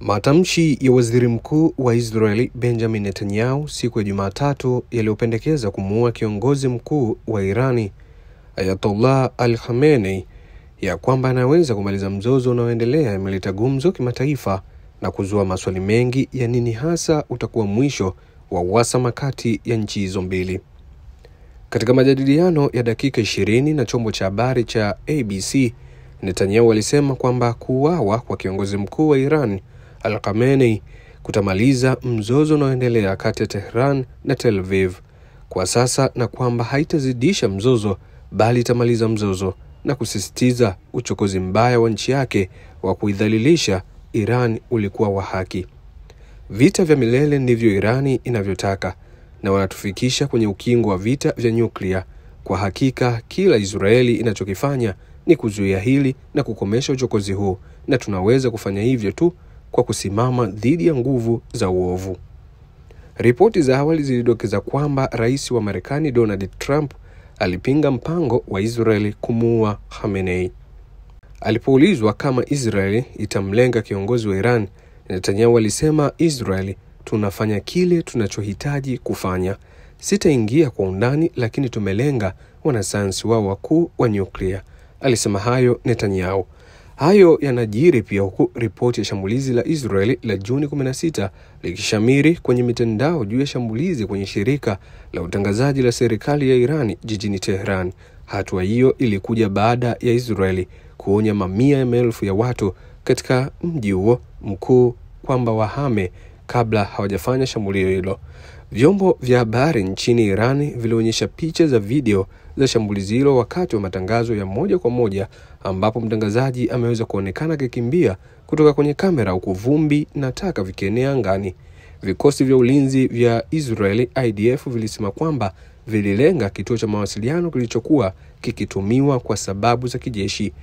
Matamshi ya waziri mkuu wa Israeli Benjamin Netanyahu siku ya Jumatatu yaliyopendekeza kumuua kiongozi mkuu wa Irani Ayatollah Ali Khamenei ya kwamba anaweza kumaliza mzozo unaoendelea yameleta gumzo kimataifa na kuzua maswali mengi ya nini hasa utakuwa mwisho wa uhasama kati ya nchi hizo mbili. Katika majadiliano ya dakika 20 na chombo cha habari cha ABC, Netanyahu alisema kwamba kuuawa kwa kiongozi mkuu wa Iran Ali Khamenei kutamaliza mzozo unaoendelea kati ya Tehran na Tel Aviv kwa sasa, na kwamba haitazidisha mzozo bali itamaliza mzozo, na kusisitiza uchokozi mbaya wa nchi yake wa kuidhalilisha Iran ulikuwa wa haki. Vita vya milele ndivyo Irani inavyotaka, na wanatufikisha kwenye ukingo wa vita vya nyuklia. Kwa hakika kila Israeli inachokifanya ni kuzuia hili na kukomesha uchokozi huu, na tunaweza kufanya hivyo tu kwa kusimama dhidi ya nguvu za uovu. Ripoti za awali zilidokeza kwamba rais wa Marekani Donald Trump alipinga mpango wa Israeli kumuua Khamenei. Alipoulizwa kama Israeli itamlenga kiongozi wa Iran, Netanyahu alisema, Israeli tunafanya kile tunachohitaji kufanya. Sitaingia kwa undani, lakini tumelenga wanasayansi wao wakuu wa nyuklia. Alisema hayo Netanyahu. Hayo yanajiri pia huku ripoti ya shambulizi la Israeli la Juni 16 likishamiri kwenye mitandao juu ya shambulizi kwenye shirika la utangazaji la serikali ya Irani jijini Tehran. Hatua hiyo ilikuja baada ya Israeli kuonya mamia ya maelfu ya watu katika mji huo mkuu kwamba wahame kabla hawajafanya shambulio hilo. Vyombo vya habari nchini Irani vilionyesha picha za video za shambulizi hilo wakati wa matangazo ya moja kwa moja, ambapo mtangazaji ameweza kuonekana akikimbia kutoka kwenye kamera huku vumbi na taka vikienea angani. Vikosi vya ulinzi vya Israeli IDF vilisema kwamba vililenga kituo cha mawasiliano kilichokuwa kikitumiwa kwa sababu za kijeshi.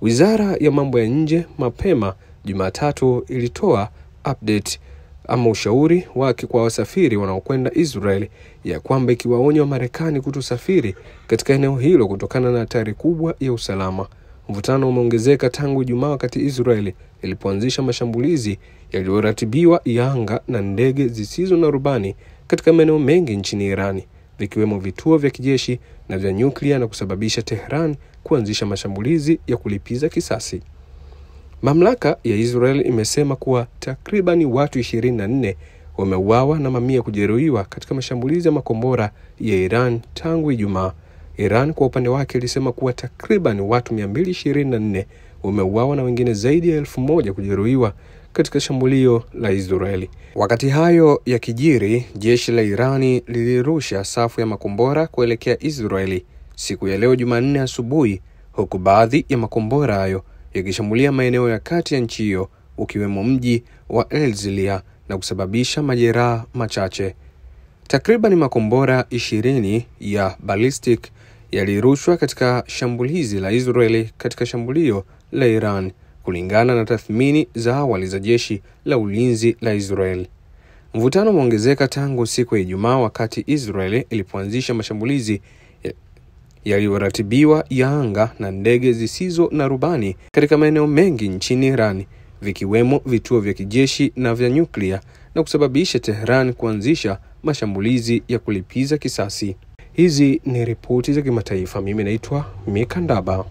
Wizara ya mambo ya nje mapema Jumatatu ilitoa update ama ushauri wake kwa wasafiri wanaokwenda Israeli ya kwamba ikiwaonya wa Marekani kutosafiri katika eneo hilo kutokana na hatari kubwa ya usalama. Mvutano umeongezeka tangu Ijumaa wakati Israeli ilipoanzisha mashambulizi yaliyoratibiwa ya anga na ndege zisizo na rubani katika maeneo mengi nchini Irani, vikiwemo vituo vya kijeshi na vya nyuklia, na kusababisha Tehran kuanzisha mashambulizi ya kulipiza kisasi. Mamlaka ya Israel imesema kuwa takriban watu 24 wameuawa na mamia kujeruhiwa katika mashambulizi ya makombora ya Iran tangu Ijumaa. Iran kwa upande wake ilisema kuwa takriban watu 224 wameuawa na wengine zaidi ya 1000 kujeruhiwa katika shambulio la Israeli. Wakati hayo yakijiri, jeshi la Irani lilirusha safu ya makombora kuelekea Israeli siku ya leo Jumanne asubuhi, huku baadhi ya makombora hayo yakishambulia maeneo ya kati ya nchi hiyo ukiwemo mji wa Elzilia na kusababisha majeraha machache. Takriban makombora 20 ya ballistic yalirushwa katika shambulizi la Israeli katika shambulio la Iran, kulingana na tathmini za awali za jeshi la ulinzi la Israeli. Mvutano umeongezeka tangu siku ya Ijumaa wakati Israeli ilipoanzisha mashambulizi yaliyoratibiwa ya anga na ndege zisizo na rubani katika maeneo mengi nchini Iran, vikiwemo vituo vya kijeshi na vya nyuklia, na kusababisha Tehran kuanzisha mashambulizi ya kulipiza kisasi. Hizi ni ripoti za kimataifa. Mimi naitwa Mika Ndaba.